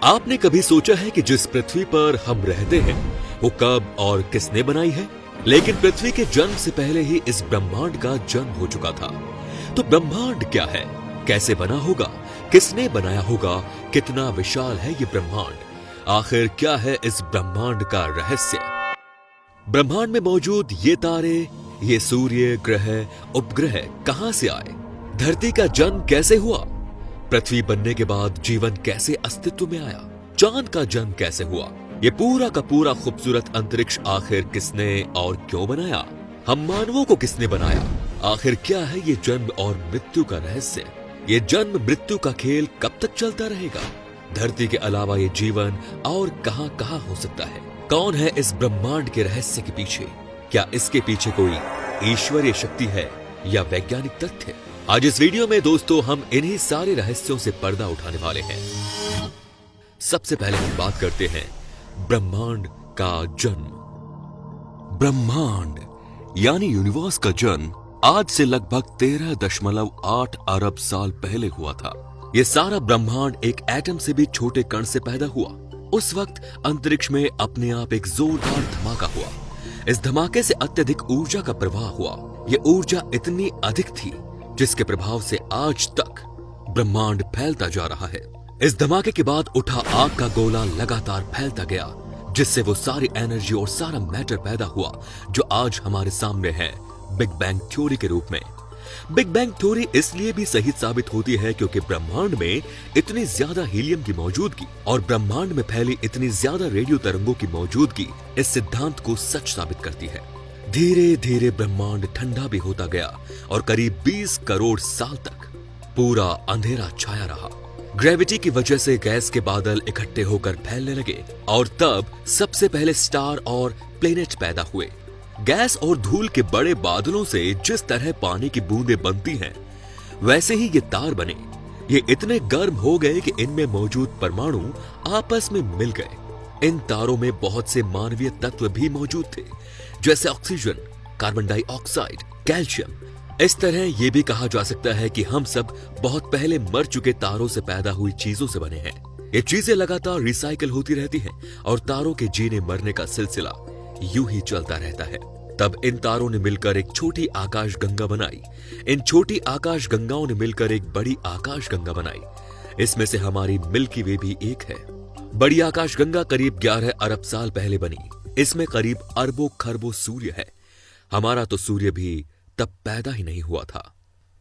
आपने कभी सोचा है कि जिस पृथ्वी पर हम रहते हैं वो कब और किसने बनाई है? लेकिन पृथ्वी के जन्म से पहले ही इस ब्रह्मांड का जन्म हो चुका था। तो ब्रह्मांड क्या है, कैसे बना होगा, किसने बनाया होगा, कितना विशाल है ये ब्रह्मांड, आखिर क्या है इस ब्रह्मांड का रहस्य? ब्रह्मांड में मौजूद ये तारे, ये सूर्य, ग्रह, उपग्रह कहां से आए? धरती का जन्म कैसे हुआ? पृथ्वी बनने के बाद जीवन कैसे अस्तित्व में आया? चांद का जन्म कैसे हुआ? ये पूरा का पूरा खूबसूरत अंतरिक्ष आखिर किसने और क्यों बनाया? हम मानवों को किसने बनाया? आखिर क्या है ये जन्म और मृत्यु का रहस्य? ये जन्म मृत्यु का खेल कब तक चलता रहेगा? धरती के अलावा ये जीवन और कहां कहां हो सकता है? कौन है इस ब्रह्मांड के रहस्य के पीछे? क्या इसके पीछे कोई ईश्वरीय शक्ति है या वैज्ञानिक तथ्य? आज इस वीडियो में दोस्तों हम इन्हीं सारे रहस्यों से पर्दा उठाने वाले हैं। सबसे पहले हम बात करते हैं ब्रह्मांड का जन्म। ब्रह्मांड यानी यूनिवर्स का जन्म आज से लगभग 13.8 अरब साल पहले हुआ था। यह सारा ब्रह्मांड एक एटम से भी छोटे कण से पैदा हुआ। उस वक्त अंतरिक्ष में अपने आप एक जोरदार धमाका हुआ। इस धमाके से अत्यधिक ऊर्जा का प्रवाह हुआ। यह ऊर्जा इतनी अधिक थी जिसके प्रभाव से आज तक ब्रह्मांड फैलता जा रहा है। इस धमाके के बाद उठा आग का गोला लगातार फैलता गया, जिससे वो सारी एनर्जी और सारा मैटर पैदा हुआ जो आज हमारे सामने है बिग बैंग थ्योरी के रूप में। बिग बैंग थ्योरी इसलिए भी सही साबित होती है क्योंकि ब्रह्मांड में इतनी ज्यादा हीलियम की मौजूदगी और ब्रह्मांड में फैली इतनी ज्यादा रेडियो तरंगों की मौजूदगी इस सिद्धांत को सच साबित करती है। धीरे धीरे ब्रह्मांड ठंडा भी होता गया और करीब 20 करोड़ साल तक पूरा अंधेरा छाया रहा। ग्रेविटी की वजह से गैस के बादल इकट्ठे होकर फैलने लगे और तब सबसे पहले स्टार और प्लेनेट पैदा हुए। गैस और धूल के बड़े बादलों से जिस तरह पानी की बूंदें बनती हैं, वैसे ही ये तार बने। ये इतने गर्म हो गए कि इनमें मौजूद परमाणु आपस में मिल गए। इन तारों में बहुत से मानवीय तत्व भी मौजूद थे, जैसे ऑक्सीजन, कार्बन डाइऑक्साइड, कैल्शियम। इस तरह यह भी कहा जा सकता है कि हम सब बहुत पहले मर चुके तारों से पैदा हुई चीजों से बने हैं। ये चीजें लगातार रिसाइकिल होती रहती हैं और तारों के जीने मरने का सिलसिला यूं ही चलता रहता है। तब इन तारों ने मिलकर एक छोटी आकाश गंगा बनाई। इन छोटी आकाश गंगाओं ने मिलकर एक बड़ी आकाश गंगा बनाई। इसमें से हमारी मिल्की वे भी एक है। बड़ी आकाश गंगा करीब 11 अरब साल पहले बनी। इसमें करीब अरबों खरबों सूर्य है। हमारा तो सूर्य भी तब पैदा ही नहीं हुआ था।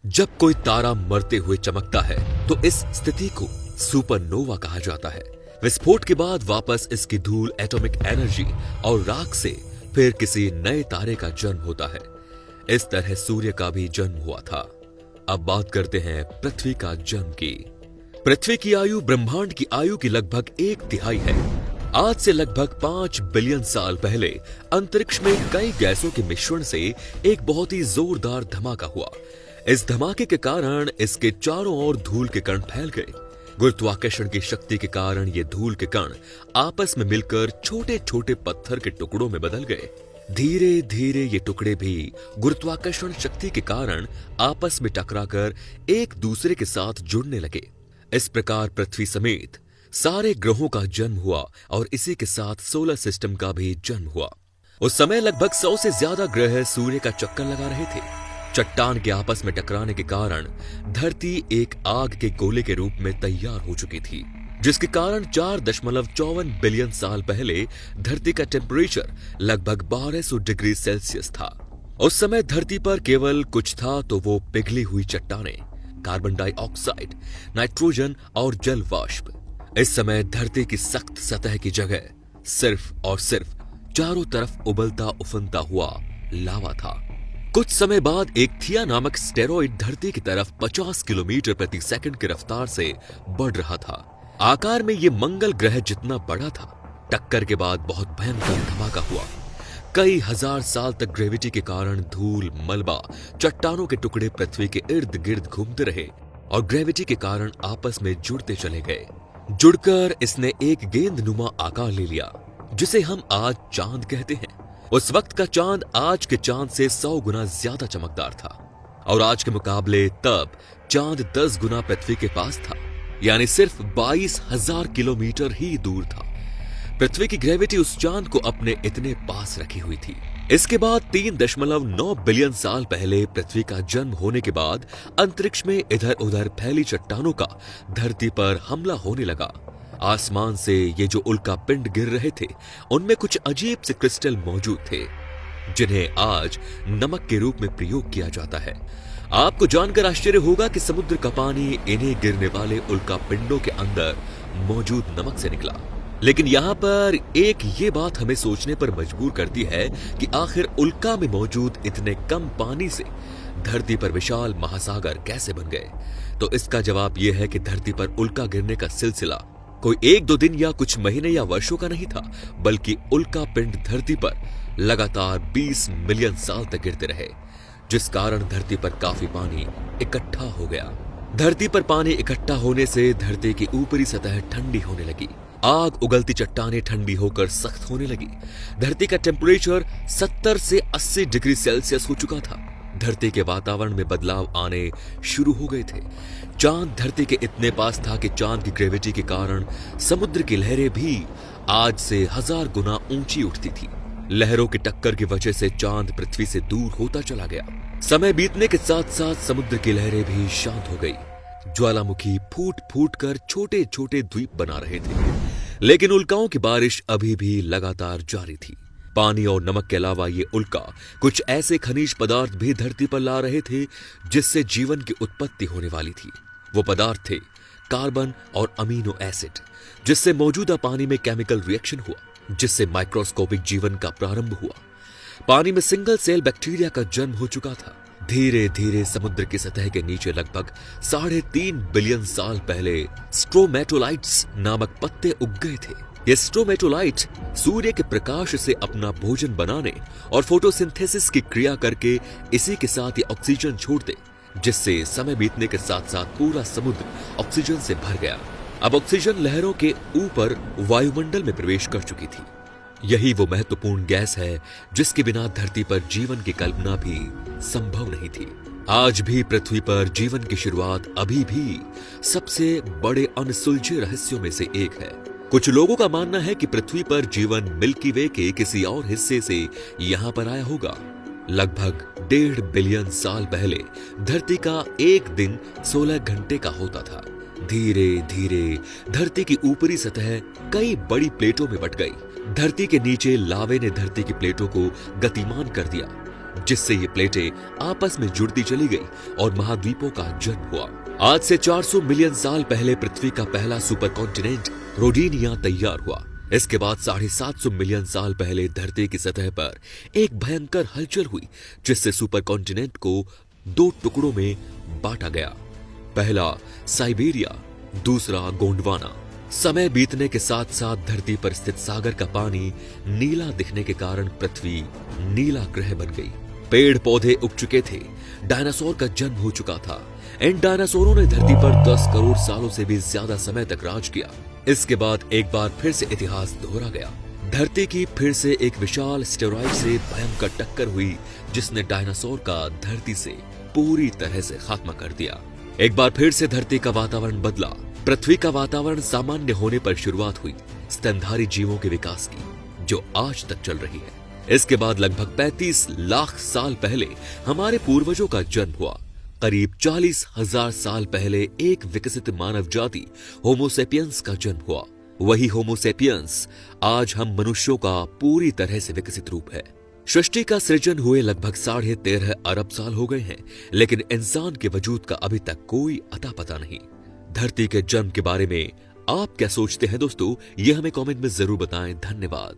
जब कोई तारा मरते हुए चमकता है तो इस स्थिति को सुपरनोवा कहा जाता है। विस्फोट के बाद वापस इसकी धूल, एटॉमिक एनर्जी और राख से फिर किसी नए तारे का जन्म होता है। इस तरह सूर्य का भी जन्म हुआ था। अब बात करते हैं पृथ्वी का जन्म की। पृथ्वी की आयु ब्रह्मांड की आयु की लगभग 1/3 है। आज से लगभग 5 बिलियन साल पहले अंतरिक्ष में कई गैसों के मिश्रण से एक बहुत ही जोरदार धमाका हुआ। इस धमाके के कारण इसके चारों ओर धूल के कण फैल गए। गुरुत्वाकर्षण की शक्ति के कारण ये धूल के कण आपस में मिलकर छोटे छोटे पत्थर के टुकड़ों में बदल गए। धीरे धीरे ये टुकड़े भी गुरुत्वाकर्षण शक्ति के कारण आपस में टकराकर एक दूसरे के साथ जुड़ने लगे। इस प्रकार पृथ्वी समेत सारे ग्रहों का जन्म हुआ और इसी के साथ सोलर सिस्टम का भी जन्म हुआ। उस समय लगभग 100 से ज्यादा ग्रह सूर्य का चक्कर लगा रहे थे। चट्टान के आपस में टकराने के कारण धरती एक आग के गोले के रूप में तैयार हो चुकी थी, जिसके कारण 4.54 बिलियन साल पहले धरती का टेम्परेचर लगभग 1200 डिग्री सेल्सियस था। उस समय धरती पर केवल कुछ था तो वो पिघली हुई चट्टानें, कार्बन डाइऑक्साइड, नाइट्रोजन और जल वाष्प। इस समय धरती की सख्त सतह की जगह सिर्फ और सिर्फ चारों तरफ उबलता उफनता हुआ लावा था। कुछ समय बाद एक थिया नामक स्टेरॉइड धरती की तरफ 50 किलोमीटर प्रति सेकंड की रफ्तार से बढ़ रहा था। आकार में ये मंगल ग्रह जितना बड़ा था। टक्कर के बाद बहुत भयंकर धमाका हुआ। कई हजार साल तक ग्रेविटी के कारण धूल, मलबा, चट्टानों के टुकड़े पृथ्वी के इर्द गिर्द घूमते रहे और ग्रेविटी के कारण आपस में जुड़ते चले गए। जुड़कर इसने एक गेंदनुमा आकार ले लिया, जिसे हम आज चांद कहते हैं। उस वक्त का चांद आज के चांद से 100 गुना ज्यादा चमकदार था और आज के मुकाबले तब चांद 10 गुना पृथ्वी के पास था। यानी सिर्फ 22,000 किलोमीटर ही दूर था। पृथ्वी की ग्रेविटी उस चांद को अपने इतने पास रखी हुई थी। इसके बाद 3.9 बिलियन साल पहले पृथ्वी का जन्म होने के बाद अंतरिक्ष में इधर उधर फैली चट्टानों का धरती पर हमला होने लगा। आसमान से ये जो उल्का पिंड गिर रहे थे, उनमें कुछ अजीब से क्रिस्टल मौजूद थे, जिन्हें आज नमक के रूप में प्रयोग किया जाता है। आपको जानकर आश्चर्य होगा कि समुद्र का पानी इन्हें गिरने वाले उल्का पिंडों के अंदर मौजूद नमक से निकला। लेकिन यहाँ पर एक ये बात हमें सोचने पर मजबूर करती है कि आखिर उल्का में मौजूद इतने कम पानी से धरती पर विशाल महासागर कैसे बन गए। तो इसका जवाब यह है कि धरती पर उल्का गिरने का सिलसिला कोई 1-2 दिन या कुछ महीने या वर्षों का नहीं था, बल्कि उल्का पिंड धरती पर लगातार 20 मिलियन साल तक गिरते रहे, जिस कारण धरती पर काफी पानी इकट्ठा हो गया। धरती पर पानी इकट्ठा होने से धरती की ऊपरी सतह ठंडी होने लगी। आग उगलती चट्टानें ठंडी होकर सख्त होने लगी। धरती का टेम्परेचर 70 से 80 डिग्री सेल्सियस हो चुका था। धरती के वातावरण में बदलाव आने शुरू हो गए थे। चांद धरती के इतने पास था कि चांद की ग्रेविटी के कारण समुद्र की लहरें भी आज से 1000 गुना ऊंची उठती थी। लहरों की टक्कर की वजह से चांद पृथ्वी से दूर होता चला गया। समय बीतने के साथ साथ समुद्र की लहरें भी शांत हो गई। ज्वालामुखी फूट फूट कर छोटे छोटे द्वीप बना रहे थे, लेकिन उल्काओं की बारिश अभी भी लगातार जारी थी। पानी और नमक के अलावा ये उल्का कुछ ऐसे खनिज पदार्थ भी धरती पर ला रहे थे जिससे जीवन की उत्पत्ति होने वाली थी। वो पदार्थ थे कार्बन और अमीनो एसिड, जिससे मौजूदा पानी में केमिकल रिएक्शन हुआ, जिससे माइक्रोस्कोपिक जीवन का प्रारंभ हुआ। पानी में सिंगल सेल बैक्टीरिया का जन्म हो चुका था। धीरे धीरे समुद्र की सतह के नीचे लगभग 3.5 बिलियन साल पहले स्ट्रोमेटोलाइट्स नामक पत्ते उग गए थे। ये स्ट्रोमेटोलाइट सूर्य के प्रकाश से अपना भोजन बनाने और फोटोसिंथेसिस की क्रिया करके इसी के साथ ये ऑक्सीजन छोड़ते, जिससे समय बीतने के साथ साथ पूरा समुद्र ऑक्सीजन से भर गया। अब ऑक्सीजन लहरों के ऊपर वायुमंडल में प्रवेश कर चुकी थी। यही वो महत्वपूर्ण गैस है जिसके बिना धरती पर जीवन की कल्पना भी संभव नहीं थी। आज भी पृथ्वी पर जीवन की शुरुआत अभी भी सबसे बड़े अनसुलझे रहस्यों में से एक है। कुछ लोगों का मानना है कि पृथ्वी पर जीवन मिल्की वे के किसी और हिस्से से यहाँ पर आया होगा। लगभग 1.5 बिलियन साल पहले धरती का एक दिन 16 घंटे का होता था। धीरे धीरे धरती की ऊपरी सतह कई बड़ी प्लेटों में बट गई। धरती के नीचे लावे ने धरती की प्लेटों को गतिमान कर दिया, जिससे ये प्लेटें आपस में जुड़ती चली गई और महाद्वीपों का जन्म हुआ। आज से 400 मिलियन साल पहले पृथ्वी का पहला सुपर कॉन्टिनेंट रोडिनिया तैयार हुआ। इसके बाद 750 मिलियन साल पहले धरती की सतह पर एक भयंकर हलचल हुई, जिससे सुपर कॉन्टिनेंट को 2 टुकड़ों में बांटा गया। पहला साइबेरिया, दूसरा गोंडवाना। समय बीतने के साथ साथ धरती पर स्थित सागर का पानी नीला दिखने के कारण पृथ्वी नीला ग्रह बन गई। पेड़ पौधे उग चुके थे। डायनासोर का जन्म हो चुका था। इन डायनासोरों ने धरती पर 10 करोड़ सालों से भी ज्यादा समय तक राज किया। इसके बाद एक बार फिर से इतिहास दोहरा गया। धरती की फिर से एक विशाल एस्टेरॉइड से भयंकर टक्कर हुई, जिसने डायनासोर का धरती से पूरी तरह से खात्मा कर दिया। एक बार फिर से धरती का वातावरण बदला। पृथ्वी का वातावरण सामान्य होने पर शुरुआत हुई स्तनधारी जीवों के विकास की, जो आज तक चल रही है। इसके बाद लगभग 35 लाख साल पहले हमारे पूर्वजों का जन्म हुआ। करीब 40,000 साल पहले एक विकसित मानव जाति होमोसेपियंस का जन्म हुआ। वही होमोसेपियंस आज हम मनुष्यों का पूरी तरह से विकसित रूप है। सृष्टि का सृजन हुए लगभग 13.5 अरब साल हो गए हैं, लेकिन इंसान के वजूद का अभी तक कोई अता पता नहीं। धरती के जन्म के बारे में आप क्या सोचते हैं दोस्तों? यह हमें कमेंट में जरूर बताएं। धन्यवाद।